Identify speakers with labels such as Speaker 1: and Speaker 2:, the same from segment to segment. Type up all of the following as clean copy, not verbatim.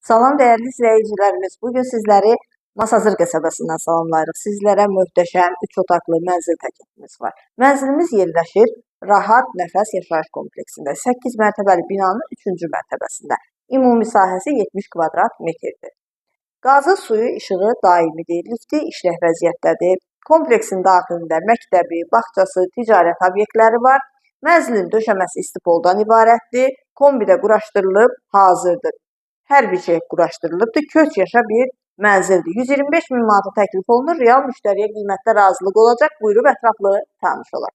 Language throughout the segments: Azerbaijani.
Speaker 1: Salam dəyərli izləyicilərimiz. Bugün sizləri Masazır qəsəbəsindən salamlayırıq. Sizlərə möhtəşəm 3 otaqlı mənzil təklifimiz var. Mənzilimiz yerləşir Rahat Nəfəs Yaşayış kompleksində. 8 mərtəbəli binanın 3-cü mərtəbəsində. Ümumi sahəsi 70 kvadrat metrdir. Qazı, suyu, işığı daimidir. Lifti işlək vəziyyətdədir. Kompleksin daxilində məktəbi, bağçası, ticarət obyektləri var. Mənzilin döşəməsi istipoldan ibarətdir. Kombidə quraşdırılıb hazırdır. Hər bir şey quraşdırılıbdır. Köç yaşa bir mənzildir. 125 min manata təklif olunur. Real müştəriyə qiymətdə razılıq olacaq. Buyurub ətraflı tanış olaq.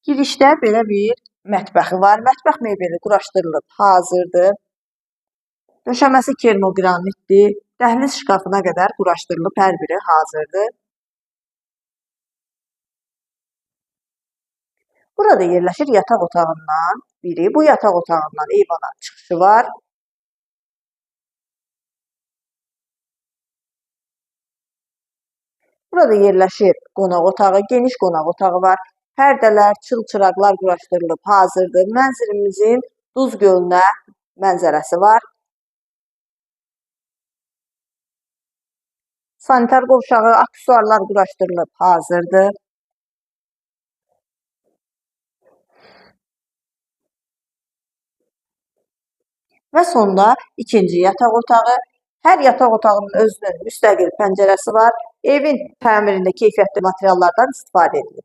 Speaker 1: Girişdə belə bir mətbəxi var. Mətbəx mebeli quraşdırılıb hazırdır. Döşəməsi kermogranitdir. Dəhliz şkafına qədər quraşdırılıb, hər biri hazırdır. Burada yerləşir yataq otağından biri. Bu yataq otağından eyvana çıxışı var. Burada yerləşir qonaq otağı, geniş qonaq otağı var. Pərdələr, çılçıraqlar quraşdırılıb hazırdır. Mənzilimizin Duz gölünə mənzərəsi var. Sanitar qovşağı, aksesuarlar quraşdırılıb hazırdır. Və sonda ikinci yataq otağı. Hər yataq otağının özünün müstəqil pəncərəsi var. Evin təmirində keyfiyyətli materiallardan istifadə edilir.